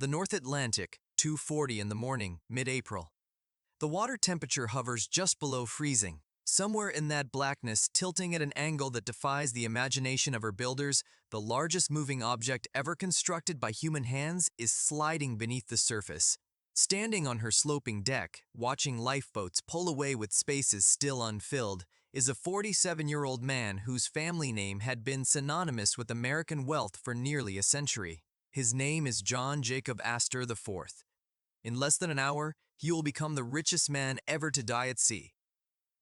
The North Atlantic, 2:40 in the morning, mid-April. The water temperature hovers just below freezing. Somewhere in that blackness, tilting at an angle that defies the imagination of her builders, the largest moving object ever constructed by human hands is sliding beneath the surface. Standing on her sloping deck, watching lifeboats pull away with spaces still unfilled, is a 47-year-old man whose family name had been synonymous with American wealth for nearly a century. His name is John Jacob Astor IV. In less than an hour, he will become the richest man ever to die at sea.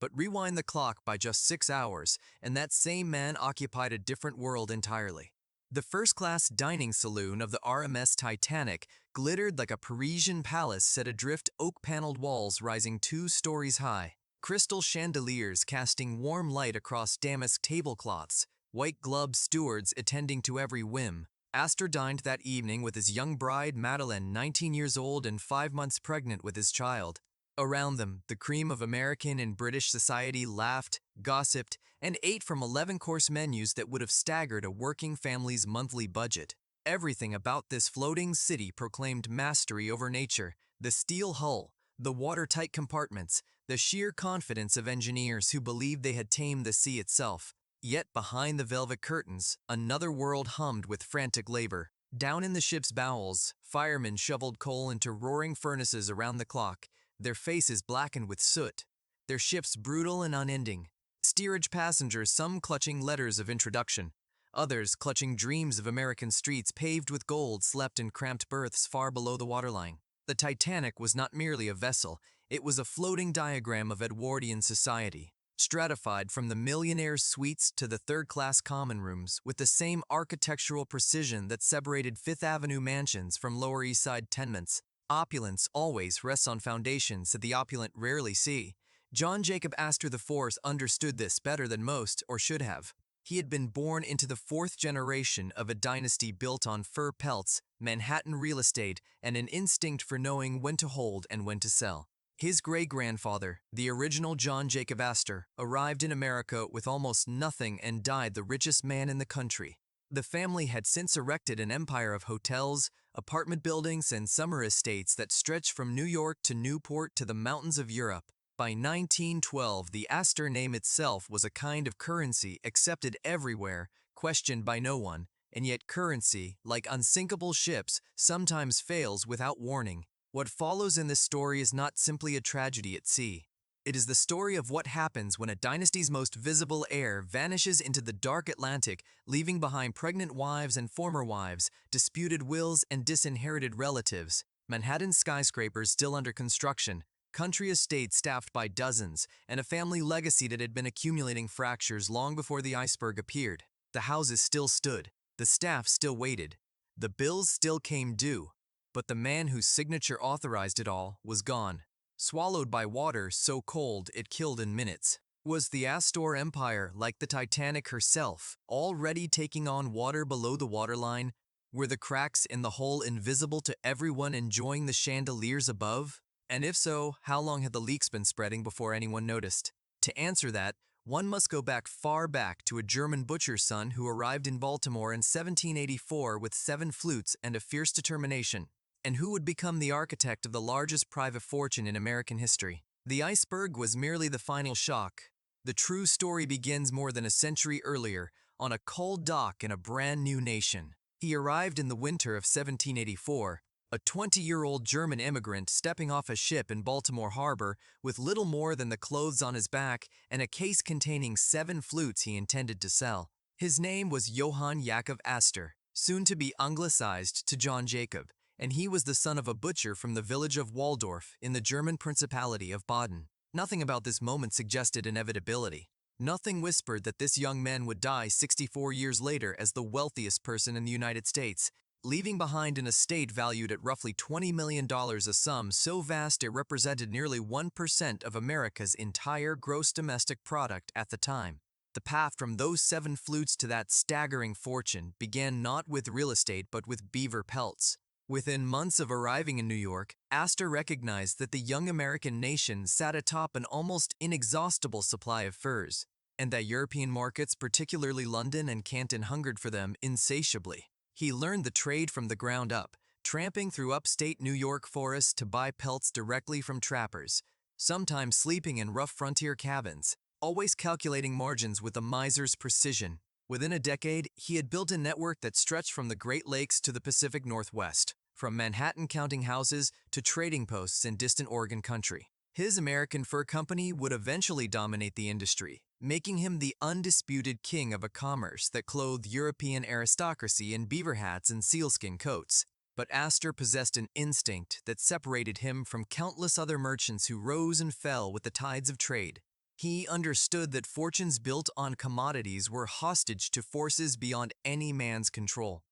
But rewind the clock by just 6 hours, and that same man occupied a different world entirely. The first-class dining saloon of the RMS Titanic glittered like a Parisian palace set adrift oak-paneled walls rising 2 stories high, crystal chandeliers casting warm light across damask tablecloths, white-gloved stewards attending to every whim. Astor dined that evening with his young bride Madeleine, 19 years old and 5 months pregnant with his child. Around them, the cream of American and British society laughed, gossiped, and ate from 11-course menus that would have staggered a working family's monthly budget. Everything about this floating city proclaimed mastery over nature: the steel hull, the watertight compartments, the sheer confidence of engineers who believed they had tamed the sea itself. Yet behind the velvet curtains, another world hummed with frantic labor. Down in the ship's bowels, firemen shoveled coal into roaring furnaces around the clock, their faces blackened with soot, their shifts brutal and unending. Steerage passengers, some clutching letters of introduction, others clutching dreams of American streets paved with gold, slept in cramped berths far below the waterline. The Titanic was not merely a vessel, it was a floating diagram of Edwardian society, stratified from the millionaire suites to the third-class common rooms with the same architectural precision that separated Fifth Avenue mansions from Lower East Side tenements. Opulence always rests on foundations that the opulent rarely see. John Jacob Astor IV understood this better than most, or should have. He had been born into the 4th generation of a dynasty built on fur pelts, Manhattan real estate, and an instinct for knowing when to hold and when to sell. His great-grandfather, the original John Jacob Astor, arrived in America with almost nothing and died the richest man in the country. The family had since erected an empire of hotels, apartment buildings, and summer estates that stretched from New York to Newport to the mountains of Europe. By 1912, the Astor name itself was a kind of currency accepted everywhere, questioned by no one, and yet currency, like unsinkable ships, sometimes fails without warning. What follows in this story is not simply a tragedy at sea. It is the story of what happens when a dynasty's most visible heir vanishes into the dark Atlantic, leaving behind pregnant wives and former wives, disputed wills and disinherited relatives, Manhattan skyscrapers still under construction, country estates staffed by dozens, and a family legacy that had been accumulating fractures long before the Iceberg appeared. The houses still stood, the staff still waited, the bills still came due, but the man whose signature authorized it all was gone. Swallowed by water so cold it killed in minutes. Was the Astor Empire, like the Titanic herself, already taking on water below the waterline? Were the cracks in the hull invisible to everyone enjoying the chandeliers above? And if so, how long had the leaks been spreading before anyone noticed? To answer that, one must go far back to a German butcher's son who arrived in Baltimore in 1784 with 7 flutes and a fierce determination, and who would become the architect of the largest private fortune in American history. The Iceberg was merely the final shock. The true story begins more than a century earlier, on a cold dock in a brand new nation. He arrived in the winter of 1784, a 20-year-old German immigrant stepping off a ship in Baltimore Harbor with little more than the clothes on his back and a case containing 7 flutes he intended to sell. His name was Johann Jacob Astor, soon to be anglicized to John Jacob, and he was the son of a butcher from the village of Waldorf in the German Principality of Baden. Nothing about this moment suggested inevitability. Nothing whispered that this young man would die 64 years later as the wealthiest person in the United States, leaving behind an estate valued at roughly $20 million, a sum so vast it represented nearly 1% of America's entire gross domestic product at the time. The path from those 7 flutes to that staggering fortune began not with real estate but with beaver pelts. Within months of arriving in New York, Astor recognized that the young American nation sat atop an almost inexhaustible supply of furs, and that European markets, particularly London and Canton, hungered for them insatiably. He learned the trade from the ground up, tramping through upstate New York forests to buy pelts directly from trappers, sometimes sleeping in rough frontier cabins, always calculating margins with a miser's precision. Within a decade, he had built a network that stretched from the Great Lakes to the Pacific Northwest, from Manhattan counting houses to trading posts in distant Oregon country. His American Fur Company would eventually dominate the industry, making him the undisputed king of a commerce that clothed European aristocracy in beaver hats and sealskin coats. But Astor possessed an instinct that separated him from countless other merchants who rose and fell with the tides of trade. He understood that fortunes built on commodities were hostage to forces beyond any man's control.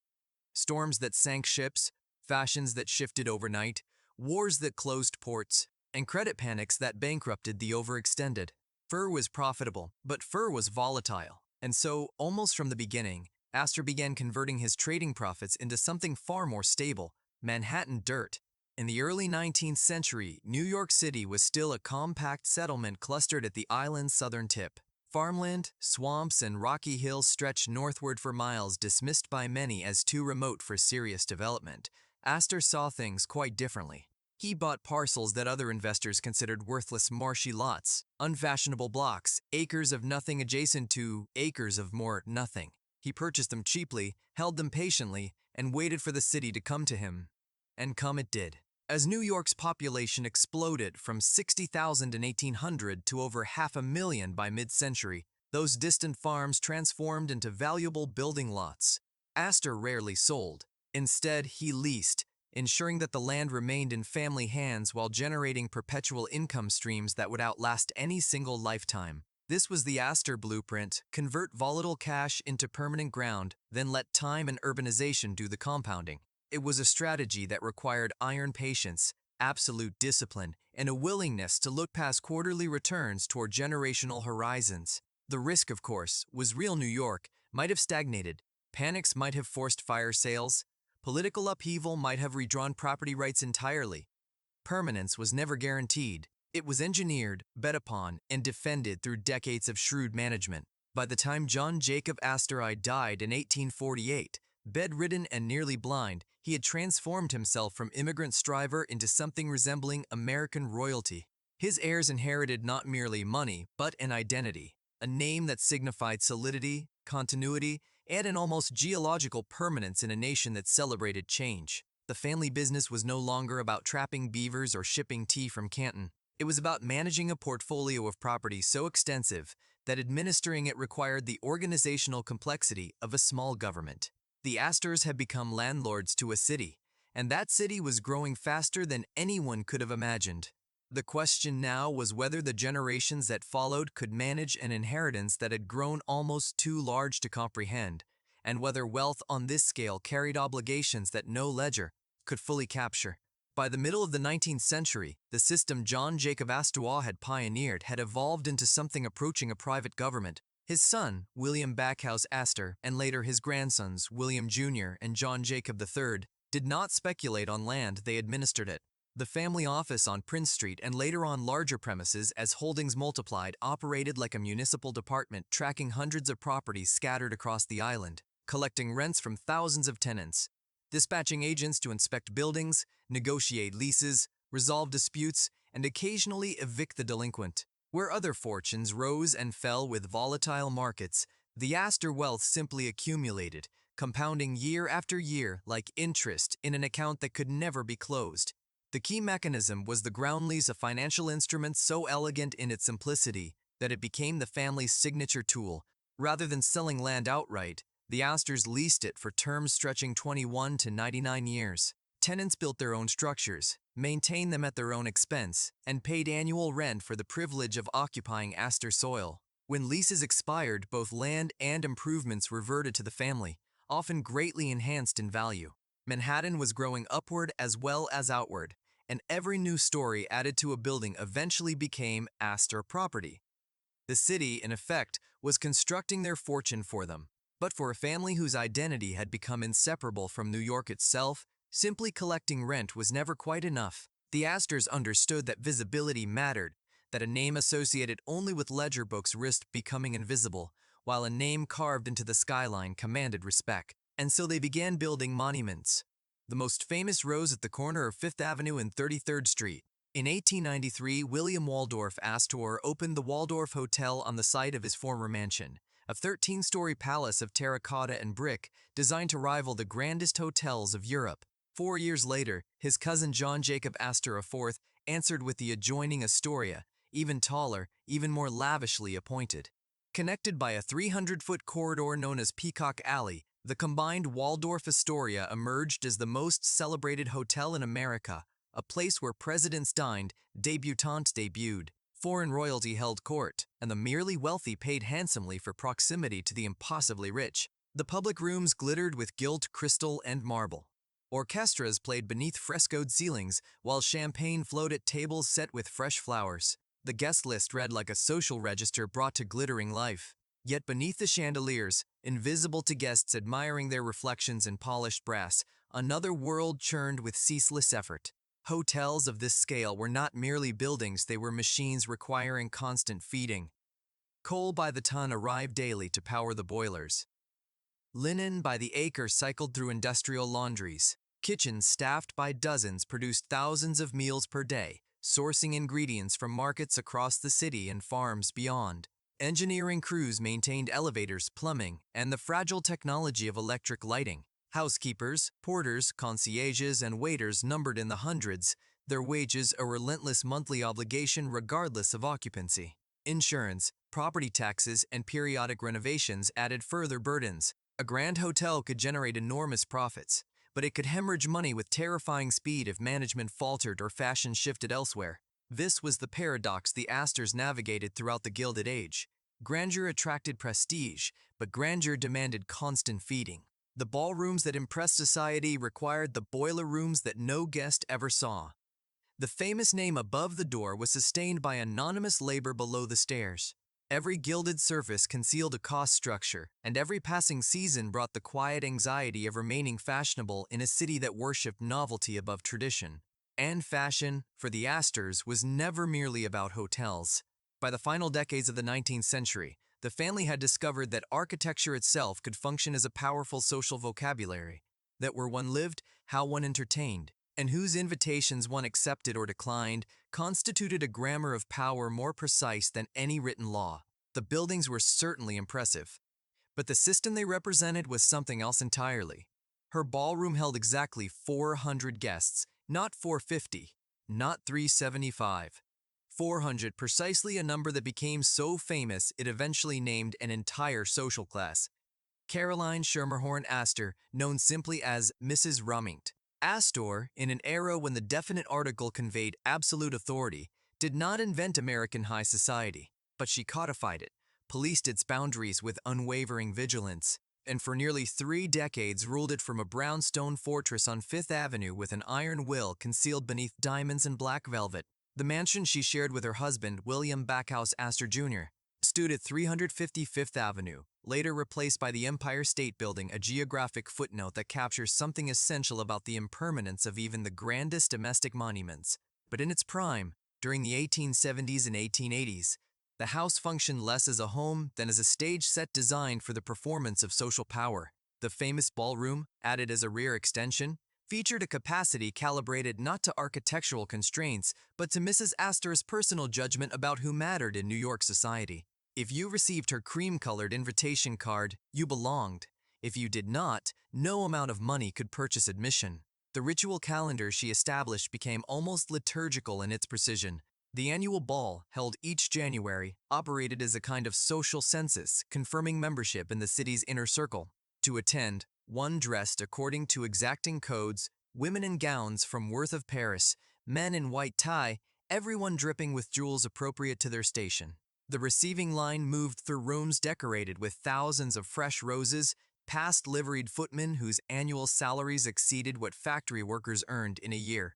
Storms that sank ships, fashions that shifted overnight, wars that closed ports, and credit panics that bankrupted the overextended. Fur was profitable, but fur was volatile. And so, almost from the beginning, Astor began converting his trading profits into something far more stable: Manhattan dirt. In the early 19th century, New York City was still a compact settlement clustered at the island's southern tip. Farmland, swamps, and rocky hills stretched northward for miles, dismissed by many as too remote for serious development. Astor saw things quite differently. He bought parcels that other investors considered worthless marshy lots, unfashionable blocks, acres of nothing adjacent to acres of more nothing. He purchased them cheaply, held them patiently, and waited for the city to come to him. And come it did. As New York's population exploded from 60,000 in 1800 to over 500,000 by mid-century, those distant farms transformed into valuable building lots. Astor rarely sold. Instead, he leased, ensuring that the land remained in family hands while generating perpetual income streams that would outlast any single lifetime. This was the Astor blueprint: convert volatile cash into permanent ground, then let time and urbanization do the compounding. It was a strategy that required iron patience, absolute discipline, and a willingness to look past quarterly returns toward generational horizons. The risk, of course, was real. New York might have stagnated, panics might have forced fire sales, political upheaval might have redrawn property rights entirely. Permanence was never guaranteed. It was engineered, bet upon, and defended through decades of shrewd management. By the time John Jacob Astor IV died in 1848, bedridden and nearly blind, he had transformed himself from immigrant striver into something resembling American royalty. His heirs inherited not merely money, but an identity, a name that signified solidity, continuity, and an almost geological permanence in a nation that celebrated change. The family business was no longer about trapping beavers or shipping tea from Canton. It was about managing a portfolio of property so extensive that administering it required the organizational complexity of a small government. The Astors had become landlords to a city, and that city was growing faster than anyone could have imagined. The question now was whether the generations that followed could manage an inheritance that had grown almost too large to comprehend, and whether wealth on this scale carried obligations that no ledger could fully capture. By the middle of the 19th century, the system John Jacob Astor had pioneered had evolved into something approaching a private government. His son, William Backhouse Astor, and later his grandsons, William Jr. and John Jacob III, did not speculate on land, they administered it. The family office on Prince Street and later on larger premises as holdings multiplied operated like a municipal department, tracking hundreds of properties scattered across the island, collecting rents from thousands of tenants, dispatching agents to inspect buildings, negotiate leases, resolve disputes, and occasionally evict the delinquent. Where other fortunes rose and fell with volatile markets, the Astor wealth simply accumulated, compounding year after year like interest in an account that could never be closed. The key mechanism was the ground lease, a financial instrument so elegant in its simplicity that it became the family's signature tool. Rather than selling land outright, the Astors leased it for terms stretching 21 to 99 years. Tenants built their own structures, maintained them at their own expense, and paid annual rent for the privilege of occupying Astor soil. When leases expired, both land and improvements reverted to the family, often greatly enhanced in value. Manhattan was growing upward as well as outward, and every new story added to a building eventually became Astor property. The city, in effect, was constructing their fortune for them. But for a family whose identity had become inseparable from New York itself, simply collecting rent was never quite enough. The Astors understood that visibility mattered, that a name associated only with ledger books risked becoming invisible, while a name carved into the skyline commanded respect. And so they began building monuments. The most famous rose at the corner of 5th Avenue and 33rd Street. In 1893, William Waldorf-Astor opened the Waldorf Hotel on the site of his former mansion, a 13-story palace of terracotta and brick designed to rival the grandest hotels of Europe. 4 years later, his cousin John Jacob Astor IV answered with the adjoining Astoria, even taller, even more lavishly appointed. Connected by a 300-foot corridor known as Peacock Alley, the combined Waldorf-Astoria emerged as the most celebrated hotel in America, a place where presidents dined, debutantes debuted, foreign royalty held court, and the merely wealthy paid handsomely for proximity to the impossibly rich. The public rooms glittered with gilt, crystal, and marble. Orchestras played beneath frescoed ceilings, while champagne flowed at tables set with fresh flowers. The guest list read like a social register brought to glittering life. Yet beneath the chandeliers, invisible to guests admiring their reflections in polished brass, another world churned with ceaseless effort. Hotels of this scale were not merely buildings, they were machines requiring constant feeding. Coal by the ton arrived daily to power the boilers. Linen by the acre cycled through industrial laundries. Kitchens staffed by dozens produced thousands of meals per day, sourcing ingredients from markets across the city and farms beyond. Engineering crews maintained elevators, plumbing, and the fragile technology of electric lighting. Housekeepers, porters, concierges, and waiters numbered in the hundreds, their wages a relentless monthly obligation regardless of occupancy. Insurance, property taxes, and periodic renovations added further burdens. A grand hotel could generate enormous profits, but it could hemorrhage money with terrifying speed if management faltered or fashion shifted elsewhere. This was the paradox the Astors navigated throughout the Gilded Age. Grandeur attracted prestige, but grandeur demanded constant feeding. The ballrooms that impressed society required the boiler rooms that no guest ever saw. The famous name above the door was sustained by anonymous labor below the stairs. Every gilded surface concealed a cost structure, and every passing season brought the quiet anxiety of remaining fashionable in a city that worshipped novelty above tradition. And fashion, for the Astors, was never merely about hotels. By the final decades of the 19th century, the family had discovered that architecture itself could function as a powerful social vocabulary, that where one lived, how one entertained, and whose invitations one accepted or declined, constituted a grammar of power more precise than any written law. The buildings were certainly impressive, but the system they represented was something else entirely. Her ballroom held exactly 400 guests, not 450, not 375. 400, precisely a number that became so famous it eventually named an entire social class. Caroline Schermerhorn Astor, known simply as Mrs. Rummingt. Astor, in an era when the definite article conveyed absolute authority, did not invent American high society, but she codified it, policed its boundaries with unwavering vigilance, and for nearly 3 decades ruled it from a brownstone fortress on 5th Avenue with an iron will concealed beneath diamonds and black velvet. The mansion she shared with her husband, William Backhouse Astor Jr., stood at 350 Fifth Avenue, later replaced by the Empire State Building, a geographic footnote that captures something essential about the impermanence of even the grandest domestic monuments. But in its prime, during the 1870s and 1880s, the house functioned less as a home than as a stage set designed for the performance of social power. The famous ballroom, added as a rear extension, featured a capacity calibrated not to architectural constraints, but to Mrs. Astor's personal judgment about who mattered in New York society. If you received her cream-colored invitation card, you belonged. If you did not, no amount of money could purchase admission. The ritual calendar she established became almost liturgical in its precision. The annual ball, held each January, operated as a kind of social census, confirming membership in the city's inner circle. To attend, one dressed according to exacting codes, women in gowns from Worth of Paris, men in white tie, everyone dripping with jewels appropriate to their station. The receiving line moved through rooms decorated with thousands of fresh roses, past liveried footmen whose annual salaries exceeded what factory workers earned in a year.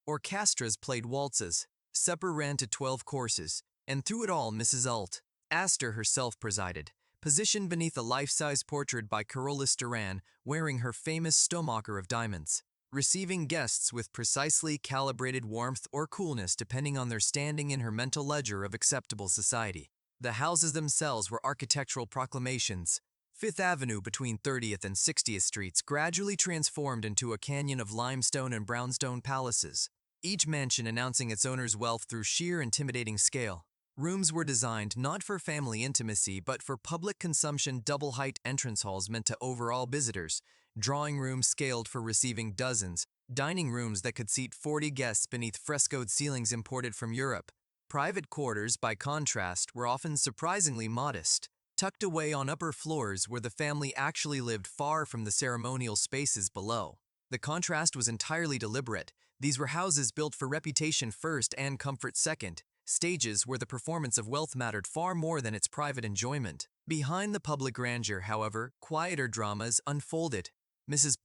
Orchestras played waltzes, supper ran to 12 courses, and through it all Mrs. Astor herself presided, positioned beneath a life-size portrait by Carolus Duran, wearing her famous stomacher of diamonds, receiving guests with precisely calibrated warmth or coolness depending on their standing in her mental ledger of acceptable society. The houses themselves were architectural proclamations, Fifth Avenue between 30th and 60th Streets gradually transformed into a canyon of limestone and brownstone palaces, each mansion announcing its owner's wealth through sheer intimidating scale. Rooms were designed not for family intimacy but for public consumption, double-height entrance halls meant to overawe visitors, drawing rooms scaled for receiving dozens, dining rooms that could seat 40 guests beneath frescoed ceilings imported from Europe. Private quarters, by contrast, were often surprisingly modest, tucked away on upper floors where the family actually lived far from the ceremonial spaces below. The contrast was entirely deliberate. These were houses built for reputation first and comfort second, stages where the performance of wealth mattered far more than its private enjoyment. Behind the public grandeur, however, quieter dramas unfolded. Mrs.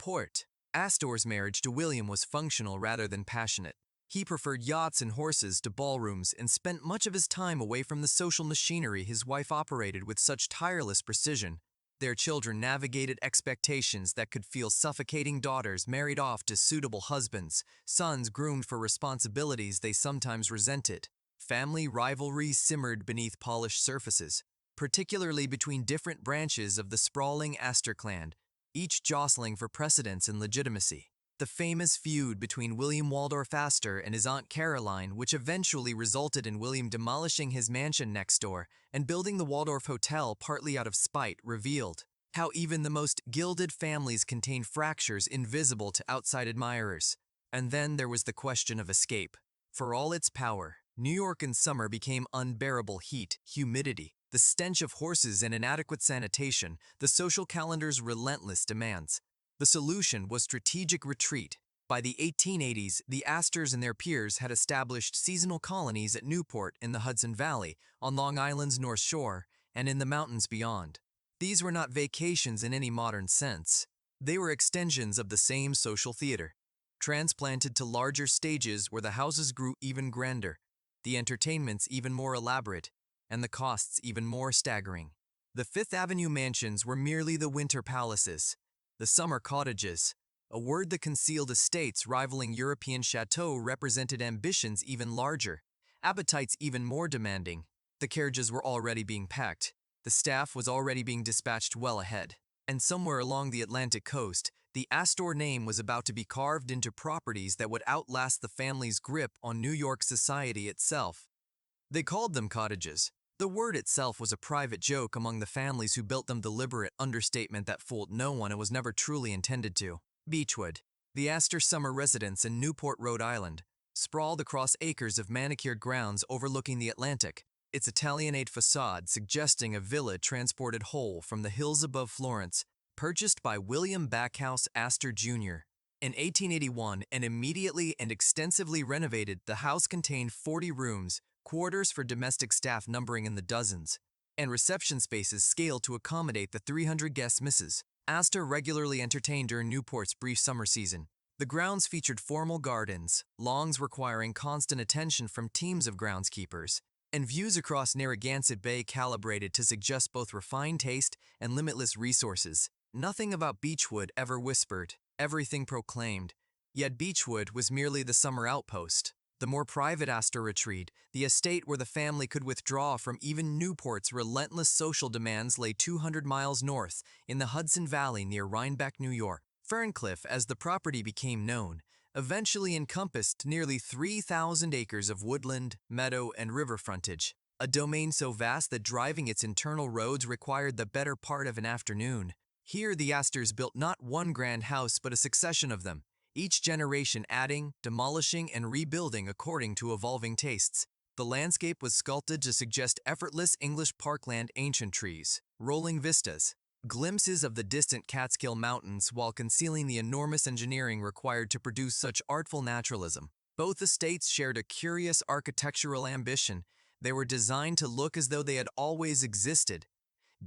Astor's marriage to William was functional rather than passionate. He preferred yachts and horses to ballrooms and spent much of his time away from the social machinery his wife operated with such tireless precision. Their children navigated expectations that could feel suffocating: daughters married off to suitable husbands, sons groomed for responsibilities they sometimes resented. Family rivalries simmered beneath polished surfaces, particularly between different branches of the sprawling Astor clan, each jostling for precedence and legitimacy. The famous feud between William Waldorf-Astor and his Aunt Caroline, which eventually resulted in William demolishing his mansion next door and building the Waldorf Hotel partly out of spite, revealed how even the most gilded families contain fractures invisible to outside admirers. And then there was the question of escape. For all its power, New York in summer became unbearable: heat, humidity, the stench of horses, and inadequate sanitation, the social calendar's relentless demands. The solution was strategic retreat. By the 1880s, the Astors and their peers had established seasonal colonies at Newport in the Hudson Valley, on Long Island's North Shore, and in the mountains beyond. These were not vacations in any modern sense. They were extensions of the same social theater, transplanted to larger stages where the houses grew even grander, the entertainments even more elaborate, and the costs even more staggering. The Fifth Avenue mansions were merely the winter palaces, the summer cottages. A word that concealed estates rivaling European chateaux represented ambitions even larger, appetites even more demanding. The carriages were already being packed. The staff was already being dispatched well ahead. And somewhere along the Atlantic coast, the Astor name was about to be carved into properties that would outlast the family's grip on New York society itself. They called them cottages. The word itself was a private joke among the families who built them, deliberate understatement that fooled no one and was never truly intended to. Beechwood, the Astor summer residence in Newport, Rhode Island, sprawled across acres of manicured grounds overlooking the Atlantic, its Italianate facade suggesting a villa transported whole from the hills above Florence, purchased by William Backhouse Astor Jr. In 1881 and immediately and extensively renovated, the house contained 40 rooms, quarters for domestic staff numbering in the dozens, and reception spaces scaled to accommodate the 300 guests Mrs. Astor regularly entertained during Newport's brief summer season. The grounds featured formal gardens, lawns requiring constant attention from teams of groundskeepers, and views across Narragansett Bay calibrated to suggest both refined taste and limitless resources. Nothing about Beechwood ever whispered, everything proclaimed. Yet Beechwood was merely the summer outpost, the more private Astor retreat, the estate where the family could withdraw from even Newport's relentless social demands, lay 200 miles north in the Hudson Valley near Rhinebeck, New York. Ferncliff, as the property became known, eventually encompassed nearly 3,000 acres of woodland, meadow, and river frontage, a domain so vast that driving its internal roads required the better part of an afternoon. Here the Astors built not one grand house but a succession of them, each generation adding, demolishing, and rebuilding according to evolving tastes. The landscape was sculpted to suggest effortless English parkland, ancient trees, rolling vistas, glimpses of the distant Catskill Mountains, while concealing the enormous engineering required to produce such artful naturalism. Both estates shared a curious architectural ambition. They were designed to look as though they had always existed.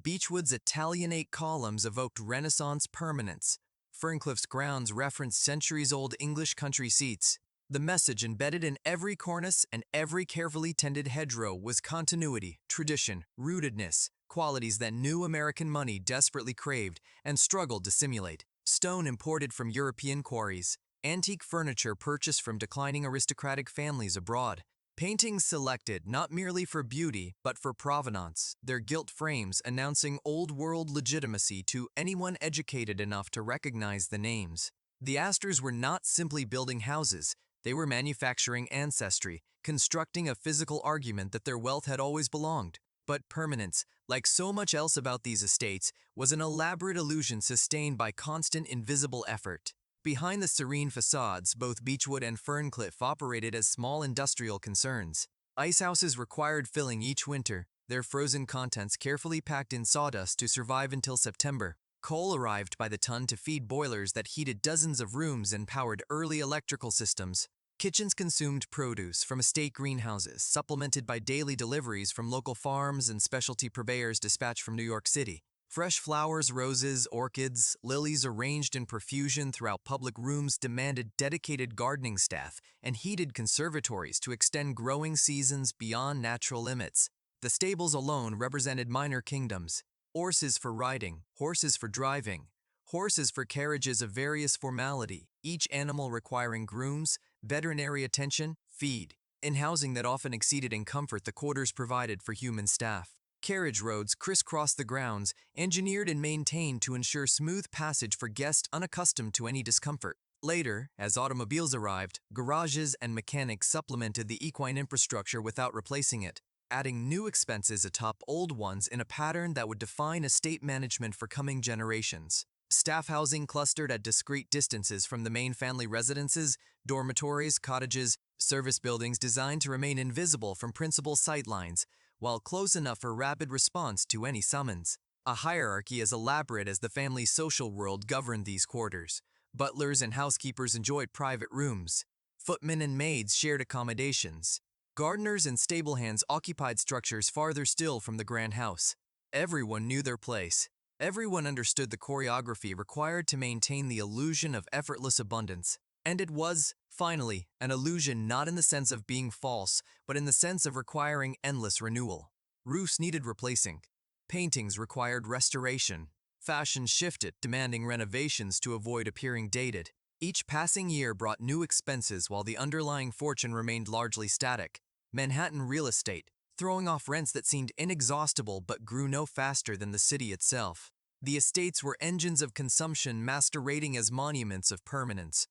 Beechwood's Italianate columns evoked Renaissance permanence. Ferncliff's grounds referenced centuries-old English country seats. The message embedded in every cornice and every carefully tended hedgerow was continuity, tradition, rootedness, qualities that new American money desperately craved and struggled to simulate. Stone imported from European quarries, antique furniture purchased from declining aristocratic families abroad, Paintings selected not merely for beauty, but for provenance, their gilt frames announcing old-world legitimacy to anyone educated enough to recognize the names. The Astors were not simply building houses, they were manufacturing ancestry, constructing a physical argument that their wealth had always belonged. But permanence, like so much else about these estates, was an elaborate illusion sustained by constant invisible effort. Behind the serene facades, both Beechwood and Ferncliff operated as small industrial concerns. Icehouses required filling each winter, their frozen contents carefully packed in sawdust to survive until September. Coal arrived by the ton to feed boilers that heated dozens of rooms and powered early electrical systems. Kitchens consumed produce from estate greenhouses, supplemented by daily deliveries from local farms and specialty purveyors dispatched from New York City. Fresh flowers, roses, orchids, lilies arranged in profusion throughout public rooms demanded dedicated gardening staff and heated conservatories to extend growing seasons beyond natural limits. The stables alone represented minor kingdoms. Horses for riding, horses for driving, horses for carriages of various formality, each animal requiring grooms, veterinary attention, feed. In housing that often exceeded in comfort the quarters provided for human staff. Carriage roads crisscrossed the grounds, engineered and maintained to ensure smooth passage for guests unaccustomed to any discomfort. Later, as automobiles arrived, garages and mechanics supplemented the equine infrastructure without replacing it, adding new expenses atop old ones in a pattern that would define estate management for coming generations. Staff housing clustered at discrete distances from the main family residences, dormitories, cottages, service buildings designed to remain invisible from principal sightlines, while close enough for rapid response to any summons. A hierarchy as elaborate as the family's social world governed these quarters. Butlers and housekeepers enjoyed private rooms. Footmen and maids shared accommodations. Gardeners and stable hands occupied structures farther still from the grand house. Everyone knew their place. Everyone understood the choreography required to maintain the illusion of effortless abundance. And it was, finally, an illusion not in the sense of being false, but in the sense of requiring endless renewal. Roofs needed replacing. Paintings required restoration. Fashion shifted, demanding renovations to avoid appearing dated. Each passing year brought new expenses while the underlying fortune remained largely static. Manhattan real estate, throwing off rents that seemed inexhaustible but grew no faster than the city itself. The estates were engines of consumption masquerading as monuments of permanence.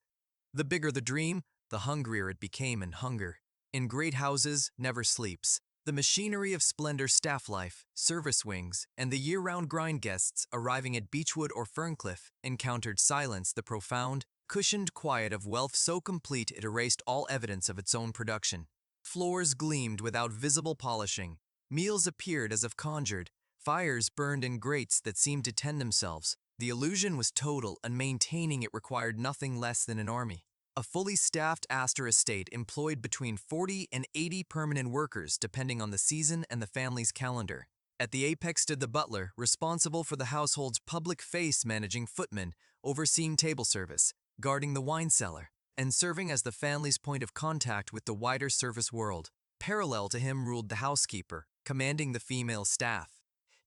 The bigger the dream, the hungrier it became in hunger. In great houses never sleeps. The machinery of splendor staff life, service wings, and the year-round grind guests arriving at Beechwood or Ferncliff encountered silence, the profound, cushioned quiet of wealth so complete it erased all evidence of its own production. Floors gleamed without visible polishing. Meals appeared as if conjured. Fires burned in grates that seemed to tend themselves. The illusion was total, and maintaining it required nothing less than an army. A fully staffed Astor estate employed between 40 and 80 permanent workers depending on the season and the family's calendar. At the apex stood the butler, responsible for the household's public face, managing footmen, overseeing table service, guarding the wine cellar, and serving as the family's point of contact with the wider service world. Parallel to him ruled the housekeeper, commanding the female staff.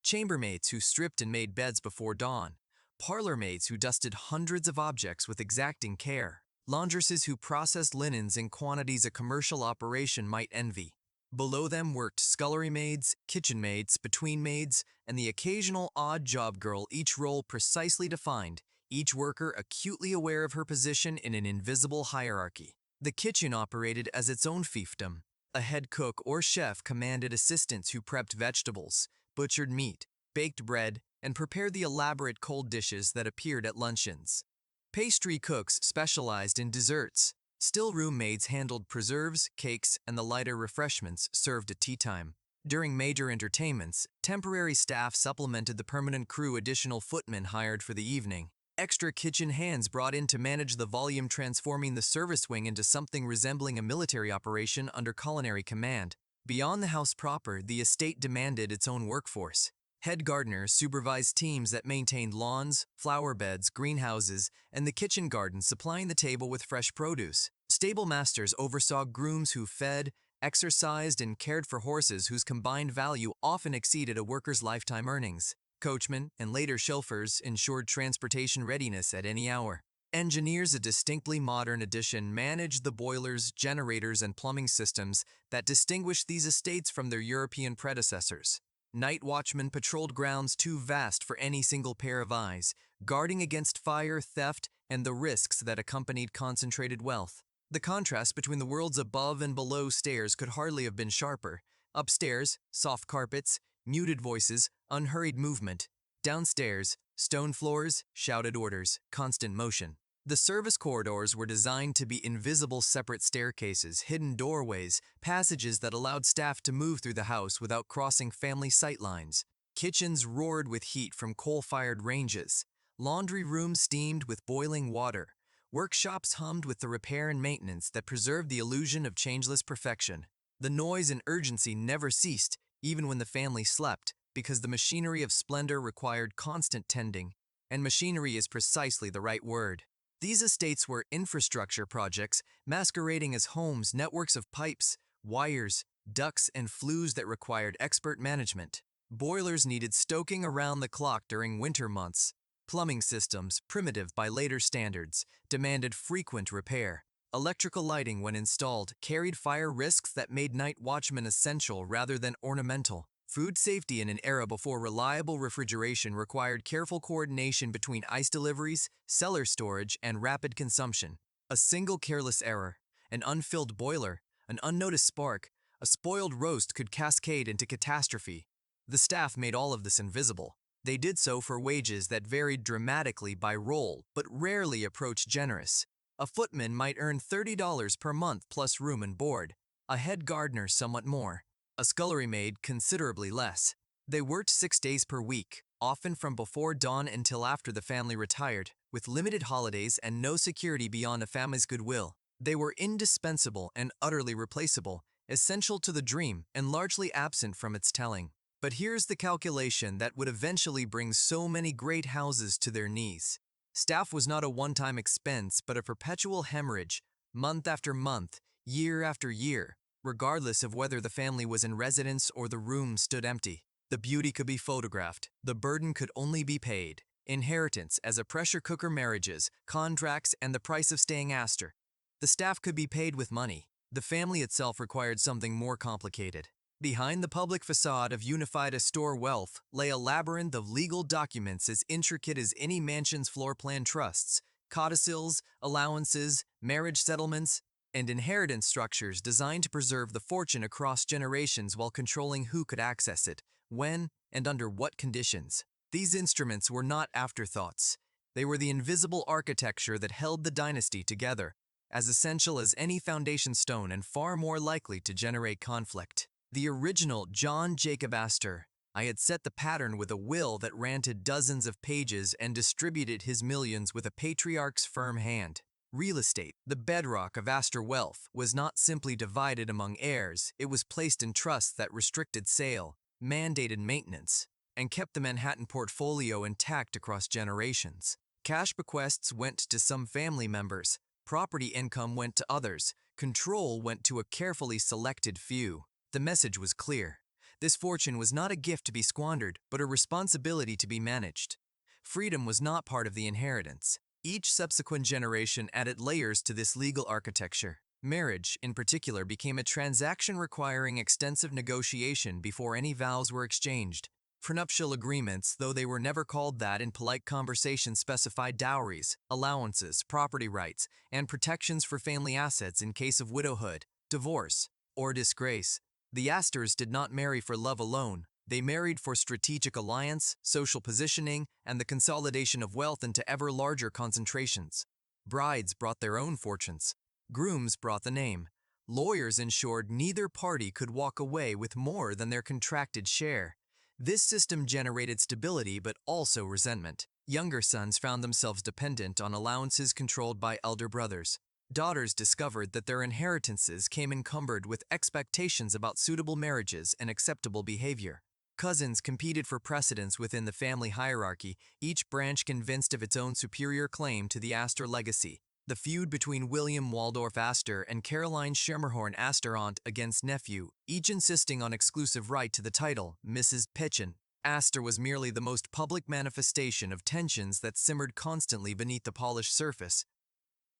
Chambermaids who stripped and made beds before dawn. Parlor maids who dusted hundreds of objects with exacting care. Laundresses who processed linens in quantities a commercial operation might envy. Below them worked scullery maids, kitchen maids, between maids, and the occasional odd job girl, each role precisely defined, each worker acutely aware of her position in an invisible hierarchy. The kitchen operated as its own fiefdom. A head cook or chef commanded assistants who prepped vegetables, butchered meat, baked bread, and prepared the elaborate cold dishes that appeared at luncheons. Pastry cooks specialized in desserts. Still-room maids handled preserves, cakes, and the lighter refreshments served at tea time. During major entertainments, temporary staff supplemented the permanent crew, additional footmen hired for the evening. Extra kitchen hands brought in to manage the volume, transforming the service wing into something resembling a military operation under culinary command. Beyond the house proper, the estate demanded its own workforce. Head gardeners supervised teams that maintained lawns, flower beds, greenhouses, and the kitchen garden, supplying the table with fresh produce. Stable masters oversaw grooms who fed, exercised, and cared for horses whose combined value often exceeded a worker's lifetime earnings. Coachmen and later chauffeurs ensured transportation readiness at any hour. engineers, a distinctly modern addition, managed the boilers, generators, and plumbing systems that distinguished these estates from their European predecessors. Night watchmen patrolled grounds too vast for any single pair of eyes, guarding against fire, theft, and the risks that accompanied concentrated wealth. The contrast between the worlds above and below stairs could hardly have been sharper. Upstairs, soft carpets, muted voices, unhurried movement. Downstairs, stone floors, shouted orders, constant motion. The service corridors were designed to be invisible separate staircases, hidden doorways, passages that allowed staff to move through the house without crossing family sight lines. Kitchens roared with heat from coal-fired ranges. Laundry rooms steamed with boiling water. Workshops hummed with the repair and maintenance that preserved the illusion of changeless perfection. The noise and urgency never ceased, even when the family slept, because the machinery of splendor required constant tending, and machinery is precisely the right word. These estates were infrastructure projects masquerading as homes, networks of pipes, wires, ducts, and flues that required expert management. Boilers needed stoking around the clock during winter months. Plumbing systems, primitive by later standards, demanded frequent repair. Electrical lighting, when installed, carried fire risks that made night watchmen essential rather than ornamental. Food safety in an era before reliable refrigeration required careful coordination between ice deliveries, cellar storage, and rapid consumption. A single careless error, an unfilled boiler, an unnoticed spark, a spoiled roast could cascade into catastrophe. The staff made all of this invisible. They did so for wages that varied dramatically by role, but rarely approached generous. A footman might earn $30 per month plus room and board, a head gardener somewhat more, a scullery maid considerably less. They worked 6 days per week, often from before dawn until after the family retired, with limited holidays and no security beyond a family's goodwill. They were indispensable and utterly replaceable, essential to the dream and largely absent from its telling. But here's the calculation that would eventually bring so many great houses to their knees. Staff was not a one-time expense, but a perpetual hemorrhage, month after month, year after year, regardless of whether the family was in residence or the room stood empty. The beauty could be photographed, the burden could only be paid. Inheritance as a pressure cooker, marriages, contracts, and the price of staying Astor. The staff could be paid with money. The family itself required something more complicated. Behind the public facade of unified Astor wealth lay a labyrinth of legal documents as intricate as any mansion's floor plan trusts, codicils, allowances, marriage settlements, and inheritance structures designed to preserve the fortune across generations while controlling who could access it, when, and under what conditions. These instruments were not afterthoughts. They were the invisible architecture that held the dynasty together, as essential as any foundation stone and far more likely to generate conflict. The original John Jacob Astor. I had set the pattern with a will that ran to dozens of pages and distributed his millions with a patriarch's firm hand. Real estate, the bedrock of Astor wealth, was not simply divided among heirs, it was placed in trusts that restricted sale, mandated maintenance, and kept the Manhattan portfolio intact across generations. Cash bequests went to some family members, property income went to others, control went to a carefully selected few. The message was clear. This fortune was not a gift to be squandered, but a responsibility to be managed. Freedom was not part of the inheritance. Each subsequent generation added layers to this legal architecture. Marriage, in particular, became a transaction requiring extensive negotiation before any vows were exchanged. Prenuptial agreements, though they were never called that in polite conversation, specified dowries, allowances, property rights, and protections for family assets in case of widowhood, divorce, or disgrace. The Astors did not marry for love alone. They married for strategic alliance, social positioning, and the consolidation of wealth into ever larger concentrations. Brides brought their own fortunes. Grooms brought the name. Lawyers ensured neither party could walk away with more than their contracted share. This system generated stability but also resentment. Younger sons found themselves dependent on allowances controlled by elder brothers. Daughters discovered that their inheritances came encumbered with expectations about suitable marriages and acceptable behavior. Cousins competed for precedence within the family hierarchy, each branch convinced of its own superior claim to the Astor legacy. The feud between William Waldorf-Astor and Caroline Schermerhorn Astor, aunt against nephew, each insisting on exclusive right to the title, Mrs. Pitchin. Astor was merely the most public manifestation of tensions that simmered constantly beneath the polished surface.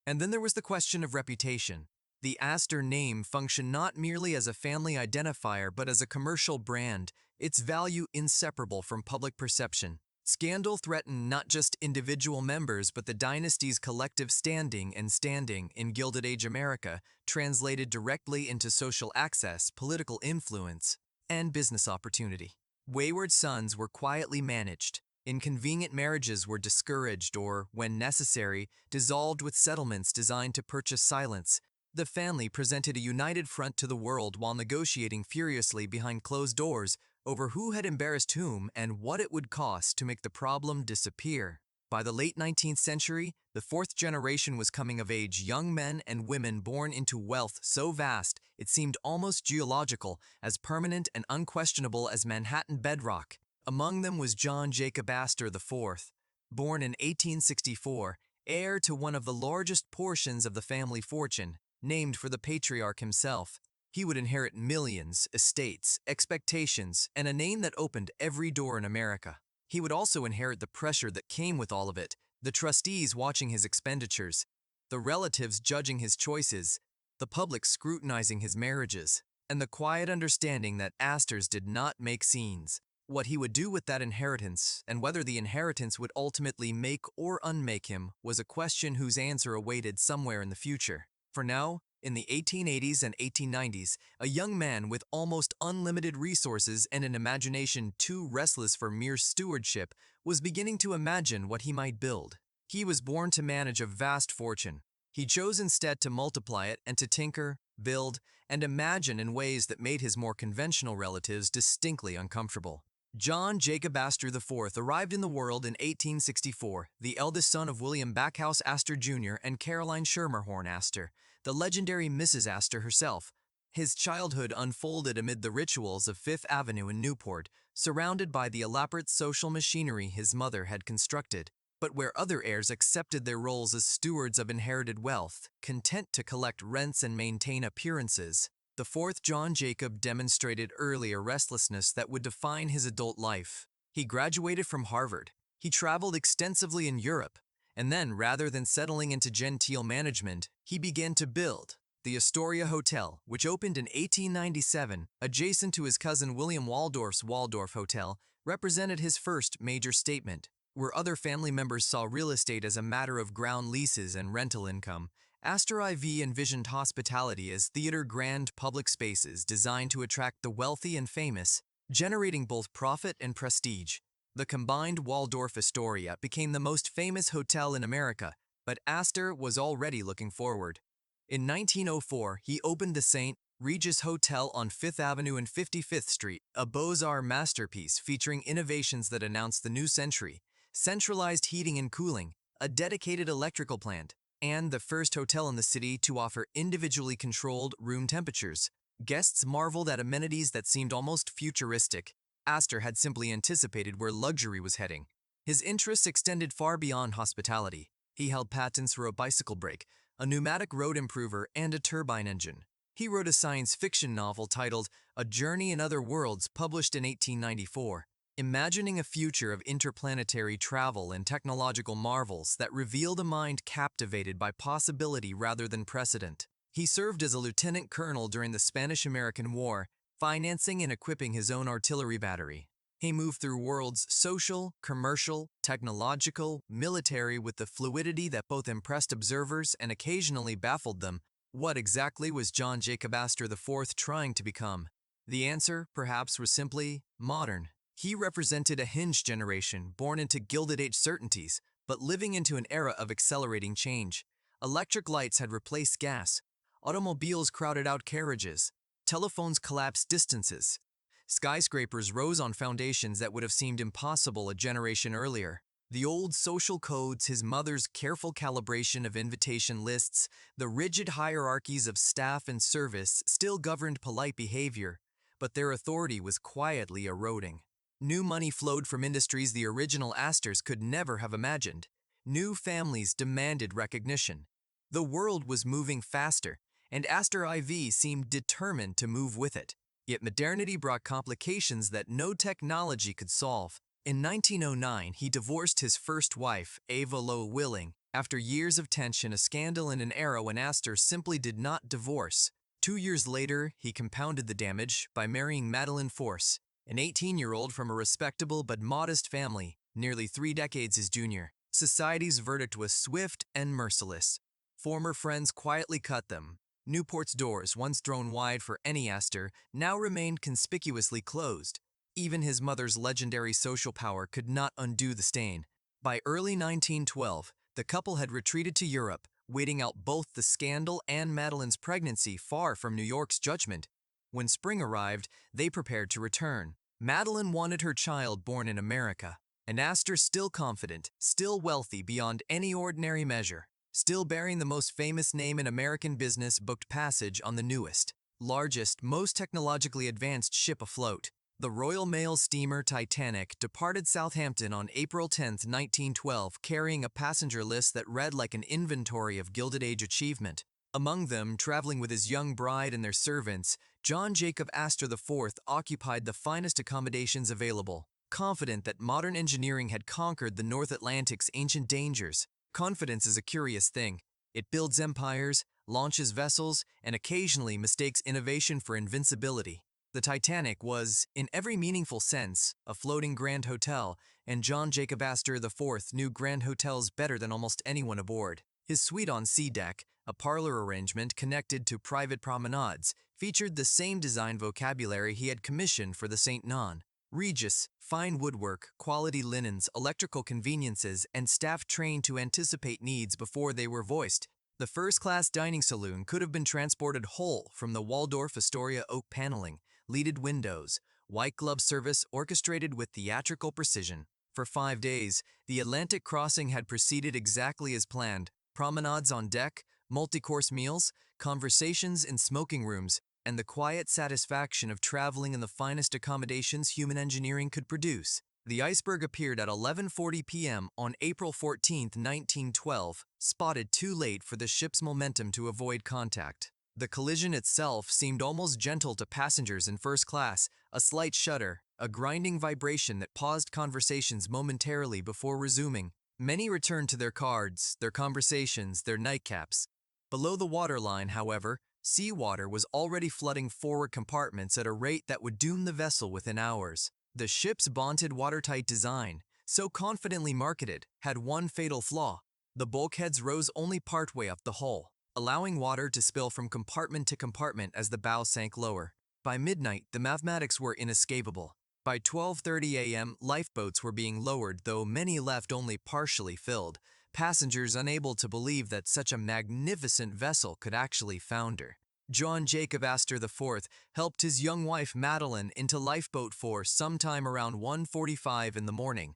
And then there was the question of reputation. The Astor name functioned not merely as a family identifier but as a commercial brand, its value inseparable from public perception. Scandal threatened not just individual members but the dynasty's collective standing in Gilded Age America, translated directly into social access, political influence, and business opportunity. Wayward sons were quietly managed. Inconvenient marriages were discouraged or, when necessary, dissolved with settlements designed to purchase silence. The family presented a united front to the world while negotiating furiously behind closed doors over who had embarrassed whom and what it would cost to make the problem disappear. By the late 19th century, the fourth generation was coming of age, young men and women born into wealth so vast it seemed almost geological, as permanent and unquestionable as Manhattan bedrock. Among them was John Jacob Astor IV. Born in 1864, heir to one of the largest portions of the family fortune, named for the patriarch himself. He would inherit millions, estates, expectations, and a name that opened every door in America. He would also inherit the pressure that came with all of it, the trustees watching his expenditures, the relatives judging his choices, the public scrutinizing his marriages, and the quiet understanding that Astors did not make scenes. What he would do with that inheritance, and whether the inheritance would ultimately make or unmake him, was a question whose answer awaited somewhere in the future. For now, in the 1880s and 1890s, a young man with almost unlimited resources and an imagination too restless for mere stewardship was beginning to imagine what he might build. He was born to manage a vast fortune. He chose instead to multiply it and to tinker, build, and imagine in ways that made his more conventional relatives distinctly uncomfortable. John Jacob Astor IV arrived in the world in 1864, the eldest son of William Backhouse Astor Jr. and Caroline Schermerhorn Astor, the legendary Mrs. Astor herself. His childhood unfolded amid the rituals of Fifth Avenue in Newport, surrounded by the elaborate social machinery his mother had constructed. But where other heirs accepted their roles as stewards of inherited wealth, content to collect rents and maintain appearances, the fourth John Jacob demonstrated early a restlessness that would define his adult life. He graduated from Harvard. He traveled extensively in Europe, and then, rather than settling into genteel management, he began to build the Astoria Hotel, which opened in 1897, adjacent to his cousin William Waldorf's Waldorf Hotel, represented his first major statement. Where other family members saw real estate as a matter of ground leases and rental income, Astor IV envisioned hospitality as theater grand public spaces designed to attract the wealthy and famous, generating both profit and prestige. The combined Waldorf-Astoria became the most famous hotel in America, but Astor was already looking forward. In 1904, he opened the St. Regis Hotel on 5th Avenue and 55th Street, a Beaux-Arts masterpiece featuring innovations that announced the new century: centralized heating and cooling, a dedicated electrical plant, and the first hotel in the city to offer individually controlled room temperatures. Guests marveled at amenities that seemed almost futuristic. Astor had simply anticipated where luxury was heading. His interests extended far beyond hospitality. He held patents for a bicycle brake, a pneumatic road improver, and a turbine engine. He wrote a science fiction novel titled A Journey in Other Worlds, published in 1894. Imagining a future of interplanetary travel and technological marvels that revealed a mind captivated by possibility rather than precedent. He served as a lieutenant colonel during the Spanish-American War, financing and equipping his own artillery battery. He moved through worlds social, commercial, technological, military with the fluidity that both impressed observers and occasionally baffled them. What exactly was John Jacob Astor IV trying to become? The answer, perhaps, was simply modern. He represented a hinged generation born into Gilded Age certainties, but living into an era of accelerating change. Electric lights had replaced gas. Automobiles crowded out carriages. Telephones collapsed distances. Skyscrapers rose on foundations that would have seemed impossible a generation earlier. The old social codes, his mother's careful calibration of invitation lists, the rigid hierarchies of staff and service still governed polite behavior, but their authority was quietly eroding. New money flowed from industries the original Astors could never have imagined. New families demanded recognition. The world was moving faster, and Astor IV seemed determined to move with it. Yet modernity brought complications that no technology could solve. In 1909, he divorced his first wife, Ava Lowe Willing, after years of tension, a scandal in an era when Astor simply did not divorce. 2 years later, he compounded the damage by marrying Madeleine Force, an 18-year-old from a respectable but modest family, nearly 3 decades his junior. Society's verdict was swift and merciless. Former friends quietly cut them. Newport's doors, once thrown wide for any Astor, now remained conspicuously closed. Even his mother's legendary social power could not undo the stain. By early 1912, the couple had retreated to Europe, waiting out both the scandal and Madeleine's pregnancy far from New York's judgment. When spring arrived, they prepared to return. Madeleine wanted her child born in America, and Astor, still confident, still wealthy beyond any ordinary measure, still bearing the most famous name in American business, booked passage on the newest, largest, most technologically advanced ship afloat. The Royal Mail steamer Titanic departed Southampton on April 10, 1912, carrying a passenger list that read like an inventory of Gilded Age achievement. Among them, traveling with his young bride and their servants, John Jacob Astor IV occupied the finest accommodations available, confident that modern engineering had conquered the North Atlantic's ancient dangers. Confidence is a curious thing. It builds empires, launches vessels, and occasionally mistakes innovation for invincibility. The Titanic was, in every meaningful sense, a floating Grand Hotel, and John Jacob Astor IV knew Grand Hotels better than almost anyone aboard. His suite on sea deck, a parlor arrangement connected to private promenades, featured the same design vocabulary he had commissioned for the St. Non. Regis, fine woodwork, quality linens, electrical conveniences, and staff trained to anticipate needs before they were voiced. The first-class dining saloon could have been transported whole from the Waldorf-Astoria oak paneling, leaded windows, white glove service orchestrated with theatrical precision. For 5 days, the Atlantic crossing had proceeded exactly as planned. Promenades on deck, multi-course meals, conversations in smoking rooms, and the quiet satisfaction of traveling in the finest accommodations human engineering could produce. The Iceberg appeared at 11:40 p.m. on April 14, 1912, spotted too late for the ship's momentum to avoid contact. The collision itself seemed almost gentle to passengers in first class, a slight shudder, a grinding vibration that paused conversations momentarily before resuming. Many returned to their cards, their conversations, their nightcaps. Below the waterline, however, seawater was already flooding forward compartments at a rate that would doom the vessel within hours. The ship's vaunted watertight design, so confidently marketed, had one fatal flaw. The bulkheads rose only partway up the hull, allowing water to spill from compartment to compartment as the bow sank lower. By midnight, the mathematics were inescapable. By 12:30 a.m., lifeboats were being lowered, though many left only partially filled, passengers unable to believe that such a magnificent vessel could actually founder. John Jacob Astor IV helped his young wife Madeleine into lifeboat force sometime around 1:45 in the morning.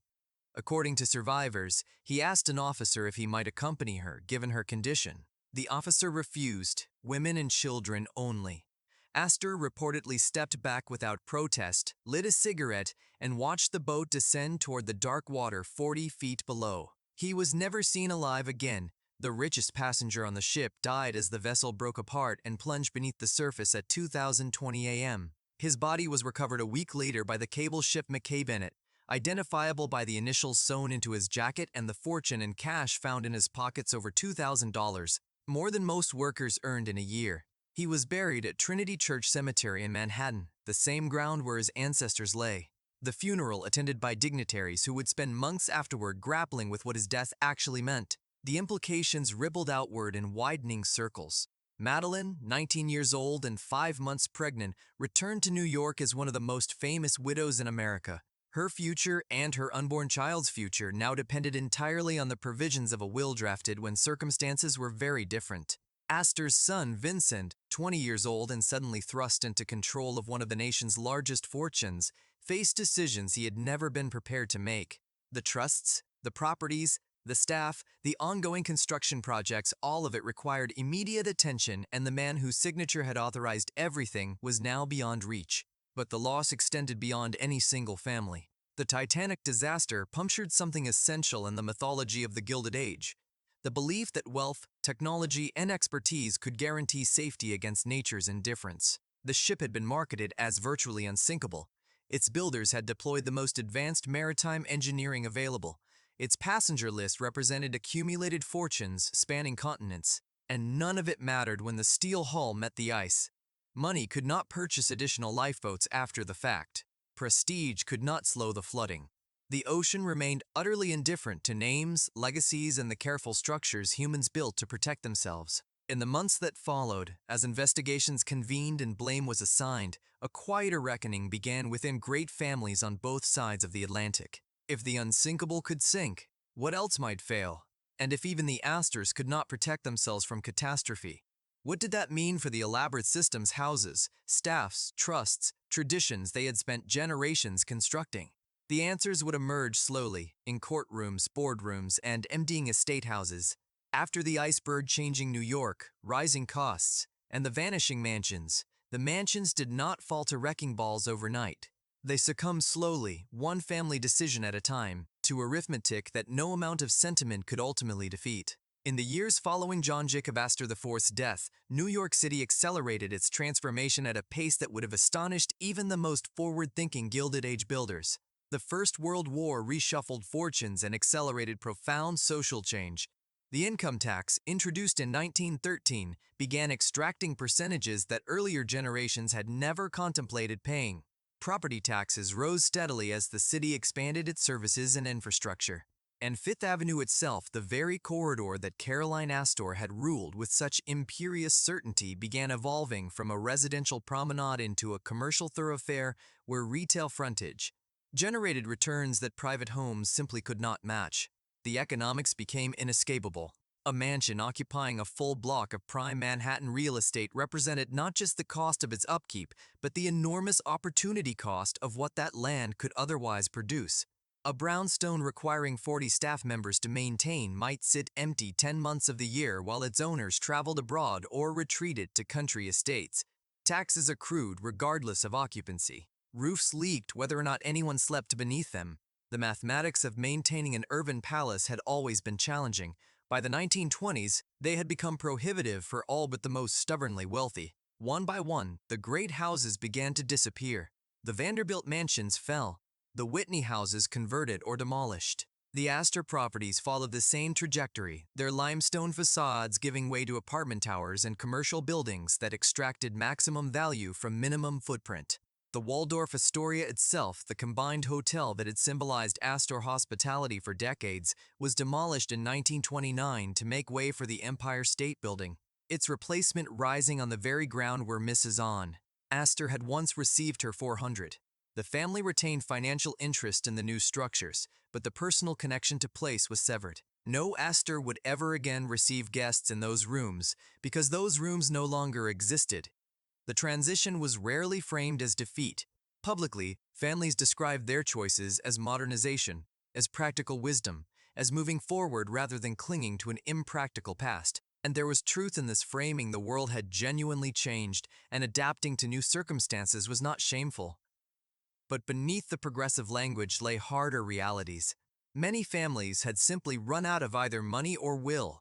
According to survivors, he asked an officer if he might accompany her, given her condition. The officer refused, women and children only. Astor reportedly stepped back without protest, lit a cigarette, and watched the boat descend toward the dark water 40 feet below. He was never seen alive again. The richest passenger on the ship died as the vessel broke apart and plunged beneath the surface at 2020 a.m. His body was recovered a week later by the cable ship Mackay Bennett, identifiable by the initials sewn into his jacket and the fortune in cash found in his pockets, over $2,000, more than most workers earned in a year. He was buried at Trinity Church Cemetery in Manhattan, the same ground where his ancestors lay. The funeral, attended by dignitaries who would spend months afterward grappling with what his death actually meant. The implications rippled outward in widening circles. Madeleine, 19 years old and 5 months pregnant, returned to New York as one of the most famous widows in America. Her future and her unborn child's future now depended entirely on the provisions of a will drafted when circumstances were very different. Astor's son, Vincent, 20 years old and suddenly thrust into control of one of the nation's largest fortunes, faced decisions he had never been prepared to make. The trusts, the properties, the staff, the ongoing construction projects, all of it required immediate attention, and the man whose signature had authorized everything was now beyond reach. But the loss extended beyond any single family. The Titanic disaster punctured something essential in the mythology of the Gilded Age: the belief that wealth, technology, and expertise could guarantee safety against nature's indifference. The ship had been marketed as virtually unsinkable. Its builders had deployed the most advanced maritime engineering available. Its passenger list represented accumulated fortunes spanning continents, and none of it mattered when the steel hull met the ice. Money could not purchase additional lifeboats after the fact. Prestige could not slow the flooding. The ocean remained utterly indifferent to names, legacies, and the careful structures humans built to protect themselves. In the months that followed, as investigations convened and blame was assigned, a quieter reckoning began within great families on both sides of the Atlantic. If the unsinkable could sink, what else might fail? And if even the Astors could not protect themselves from catastrophe, what did that mean for the elaborate systems, houses, staffs, trusts, traditions they had spent generations constructing? The answers would emerge slowly, in courtrooms, boardrooms, and emptying estate houses. After the iceberg changing New York, rising costs, and the vanishing mansions, the mansions did not fall to wrecking balls overnight. They succumbed slowly, one family decision at a time, to arithmetic that no amount of sentiment could ultimately defeat. In the years following John Jacob Astor IV's death, New York City accelerated its transformation at a pace that would have astonished even the most forward-thinking Gilded Age builders. The First World War reshuffled fortunes and accelerated profound social change. The income tax, introduced in 1913, began extracting percentages that earlier generations had never contemplated paying. Property taxes rose steadily as the city expanded its services and infrastructure. And Fifth Avenue itself, the very corridor that Caroline Astor had ruled with such imperious certainty, began evolving from a residential promenade into a commercial thoroughfare where retail frontage generated returns that private homes simply could not match. The economics became inescapable. A mansion occupying a full block of prime Manhattan real estate represented not just the cost of its upkeep, but the enormous opportunity cost of what that land could otherwise produce. A brownstone requiring 40 staff members to maintain might sit empty 10 months of the year while its owners traveled abroad or retreated to country estates. Taxes accrued regardless of occupancy. Roofs leaked whether or not anyone slept beneath them. The mathematics of maintaining an urban palace had always been challenging. By the 1920s, they had become prohibitive for all but the most stubbornly wealthy. One by one, the great houses began to disappear. The Vanderbilt mansions fell. The Whitney houses converted or demolished. The Astor properties followed the same trajectory, their limestone facades giving way to apartment towers and commercial buildings that extracted maximum value from minimum footprint. The Waldorf-Astoria itself, the combined hotel that had symbolized Astor hospitality for decades, was demolished in 1929 to make way for the Empire State Building, its replacement rising on the very ground where Mrs. Astor had once received her 400. The family retained financial interest in the new structures, but the personal connection to place was severed. No Astor would ever again receive guests in those rooms because those rooms no longer existed. The transition was rarely framed as defeat. Publicly, families described their choices as modernization, as practical wisdom, as moving forward rather than clinging to an impractical past. And there was truth in this framing. The world had genuinely changed, and adapting to new circumstances was not shameful. But beneath the progressive language lay harder realities. Many families had simply run out of either money or will.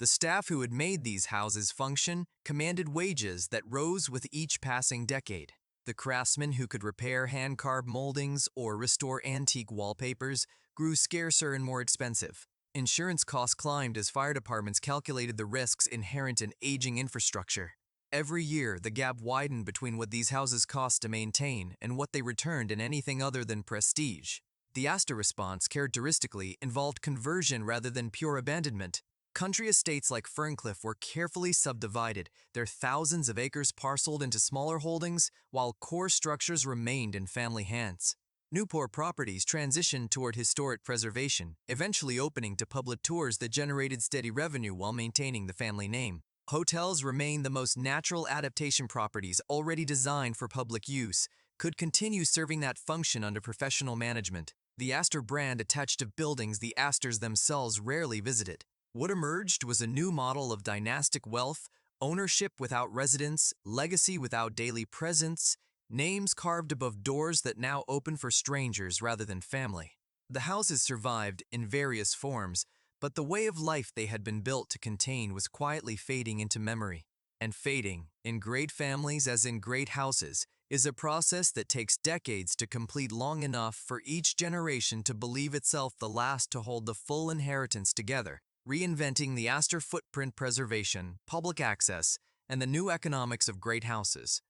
The staff who had made these houses function commanded wages that rose with each passing decade. The craftsmen who could repair hand-carved moldings or restore antique wallpapers grew scarcer and more expensive. Insurance costs climbed as fire departments calculated the risks inherent in aging infrastructure. Every year, the gap widened between what these houses cost to maintain and what they returned in anything other than prestige. The Astor response characteristically involved conversion rather than pure abandonment. Country estates like Ferncliff were carefully subdivided, their thousands of acres parceled into smaller holdings, while core structures remained in family hands. Newport properties transitioned toward historic preservation, eventually opening to public tours that generated steady revenue while maintaining the family name. Hotels remained the most natural adaptation. Properties already designed for public use could continue serving that function under professional management. The Astor brand attached to buildings the Astors themselves rarely visited. What emerged was a new model of dynastic wealth, ownership without residence, legacy without daily presence, names carved above doors that now open for strangers rather than family. The houses survived in various forms, but the way of life they had been built to contain was quietly fading into memory. And fading, in great families as in great houses, is a process that takes decades to complete, long enough for each generation to believe itself the last to hold the full inheritance together, reinventing the Astor footprint preservation, public access, and the new economics of great houses.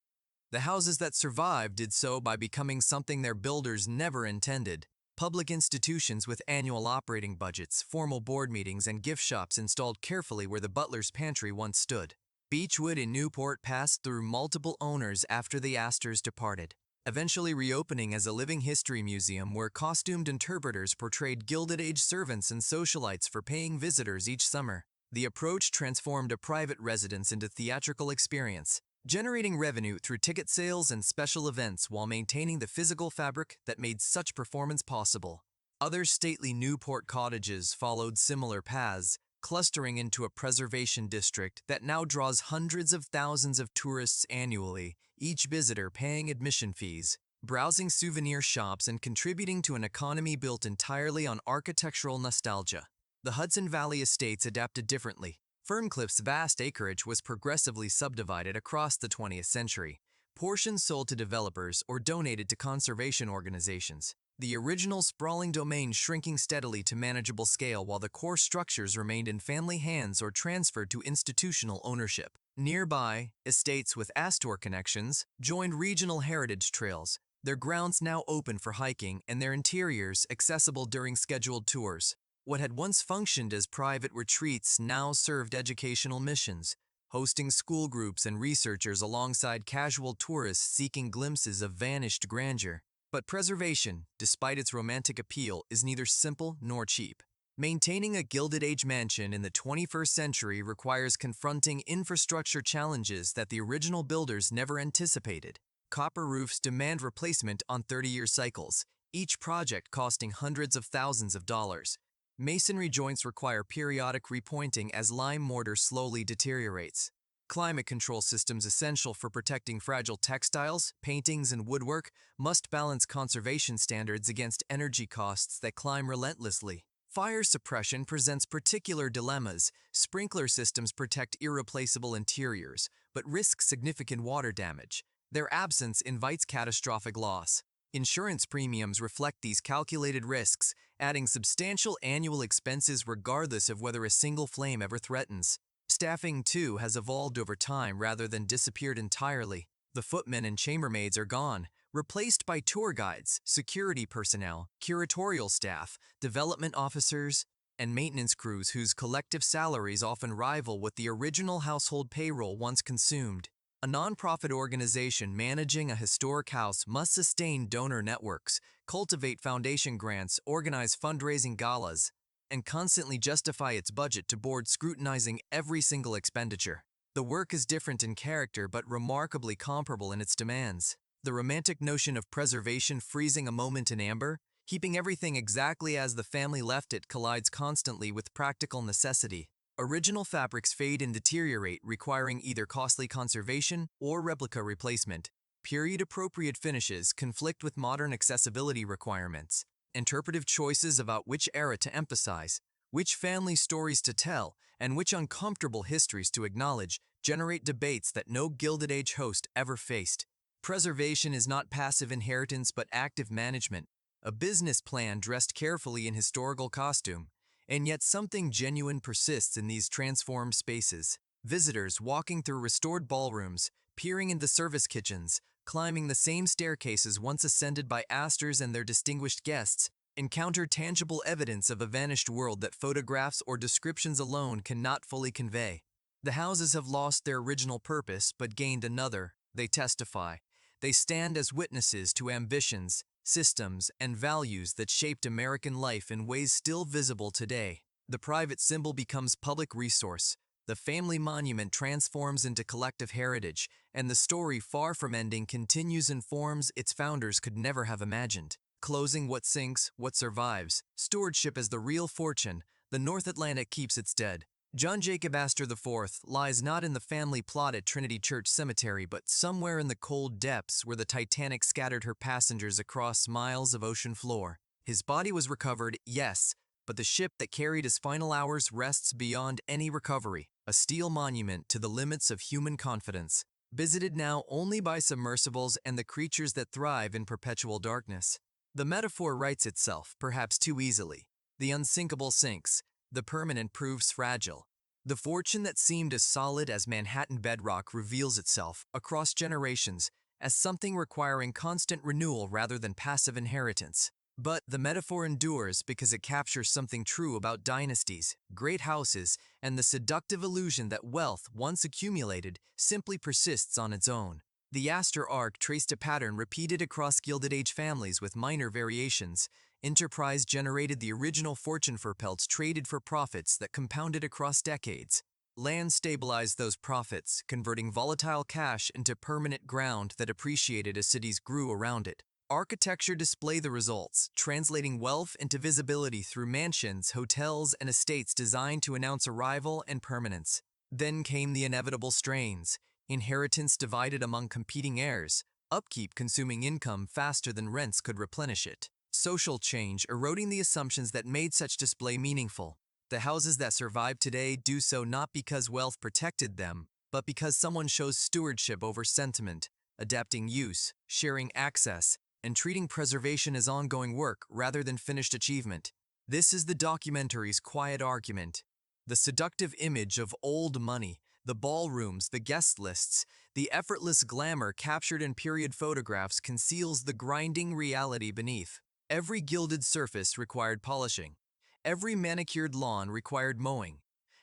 The houses that survived did so by becoming something their builders never intended: public institutions with annual operating budgets, formal board meetings, and gift shops installed carefully where the butler's pantry once stood. Beechwood in Newport passed through multiple owners after the Astors departed, eventually reopening as a living history museum where costumed interpreters portrayed Gilded Age servants and socialites for paying visitors each summer. The approach transformed a private residence into theatrical experience, generating revenue through ticket sales and special events while maintaining the physical fabric that made such performance possible. Other stately Newport cottages followed similar paths, clustering into a preservation district that now draws hundreds of thousands of tourists annually, each visitor paying admission fees, browsing souvenir shops, and contributing to an economy built entirely on architectural nostalgia. The Hudson Valley estates adapted differently. Ferncliff's vast acreage was progressively subdivided across the 20th century, portions sold to developers or donated to conservation organizations, the original sprawling domain shrinking steadily to manageable scale while the core structures remained in family hands or transferred to institutional ownership. Nearby, estates with Astor connections joined regional heritage trails, their grounds now open for hiking and their interiors accessible during scheduled tours. What had once functioned as private retreats now served educational missions, hosting school groups and researchers alongside casual tourists seeking glimpses of vanished grandeur. But preservation, despite its romantic appeal, is neither simple nor cheap. Maintaining a Gilded Age mansion in the 21st century requires confronting infrastructure challenges that the original builders never anticipated. Copper roofs demand replacement on 30-year cycles, each project costing hundreds of thousands of dollars. Masonry joints require periodic repointing as lime mortar slowly deteriorates. Climate control systems essential for protecting fragile textiles, paintings, and woodwork must balance conservation standards against energy costs that climb relentlessly. Fire suppression presents particular dilemmas. Sprinkler systems protect irreplaceable interiors, but risk significant water damage. Their absence invites catastrophic loss. Insurance premiums reflect these calculated risks, adding substantial annual expenses regardless of whether a single flame ever threatens. Staffing, too, has evolved over time rather than disappeared entirely. The footmen and chambermaids are gone, replaced by tour guides, security personnel, curatorial staff, development officers, and maintenance crews whose collective salaries often rival what the original household payroll once consumed. A nonprofit organization managing a historic house must sustain donor networks, cultivate foundation grants, organize fundraising galas, and constantly justify its budget to boards scrutinizing every single expenditure. The work is different in character but remarkably comparable in its demands. The romantic notion of preservation freezing a moment in amber, keeping everything exactly as the family left it, collides constantly with practical necessity. Original fabrics fade and deteriorate, requiring either costly conservation or replica replacement. Period-appropriate finishes conflict with modern accessibility requirements. Interpretive choices about which era to emphasize, which family stories to tell, and which uncomfortable histories to acknowledge generate debates that no Gilded Age host ever faced. Preservation is not passive inheritance but active management, a business plan dressed carefully in historical costume. And yet something genuine persists in these transformed spaces. Visitors walking through restored ballrooms, peering into service kitchens, climbing the same staircases once ascended by Astors and their distinguished guests, encounter tangible evidence of a vanished world that photographs or descriptions alone cannot fully convey. The houses have lost their original purpose but gained another, they testify. They stand as witnesses to ambitions, systems, and values that shaped American life in ways still visible today. The private symbol becomes public resource, the family monument transforms into collective heritage, and the story, far from ending, continues in forms its founders could never have imagined. Closing, what sinks, what survives. Stewardship as the real fortune. The North Atlantic keeps its dead. John Jacob Astor IV lies not in the family plot at Trinity Church Cemetery, but somewhere in the cold depths where the Titanic scattered her passengers across miles of ocean floor. His body was recovered, yes, but the ship that carried his final hours rests beyond any recovery. a steel monument to the limits of human confidence, visited now only by submersibles and the creatures that thrive in perpetual darkness. The metaphor writes itself, perhaps too easily. The unsinkable sinks, the permanent proves fragile. The fortune that seemed as solid as Manhattan bedrock reveals itself, across generations, as something requiring constant renewal rather than passive inheritance. But the metaphor endures because it captures something true about dynasties, great houses, and the seductive illusion that wealth, once accumulated, simply persists on its own. The Astor arc traced a pattern repeated across Gilded Age families with minor variations. Enterprise generated the original fortune for pelts traded for profits that compounded across decades. Land stabilized those profits, converting volatile cash into permanent ground that appreciated as cities grew around it. Architecture displayed the results, translating wealth into visibility through mansions, hotels, and estates designed to announce arrival and permanence. Then came the inevitable strains. Inheritance divided among competing heirs, upkeep consuming income faster than rents could replenish it. Social change eroding the assumptions that made such display meaningful. The houses that survive today do so not because wealth protected them, but because someone shows stewardship over sentiment, adapting use, sharing access, and treating preservation as ongoing work rather than finished achievement. This is the documentary's quiet argument. The seductive image of old money, the ballrooms, the guest lists, the effortless glamour captured in period photographs conceals the grinding reality beneath. Every gilded surface required polishing. Every manicured lawn required mowing.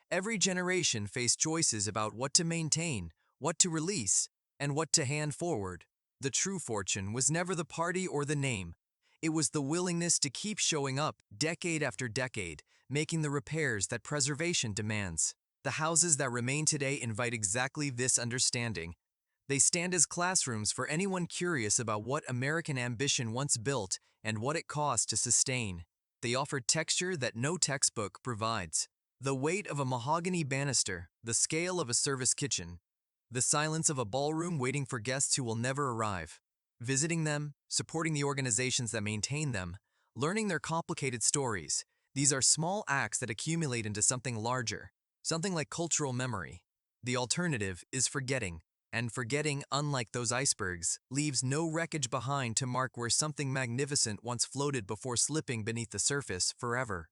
Every generation faced choices about what to maintain, what to release, and what to hand forward. The true fortune was never the party or the name. It was the willingness to keep showing up decade after decade, making the repairs that preservation demands. The houses that remain today invite exactly this understanding. They stand as classrooms for anyone curious about what American ambition once built and what it cost to sustain. They offer texture that no textbook provides. The weight of a mahogany banister, the scale of a service kitchen, the silence of a ballroom waiting for guests who will never arrive. Visiting them, supporting the organizations that maintain them, learning their complicated stories, these are small acts that accumulate into something larger, something like cultural memory. The alternative is forgetting, and forgetting, unlike those icebergs, leaves no wreckage behind to mark where something magnificent once floated before slipping beneath the surface forever.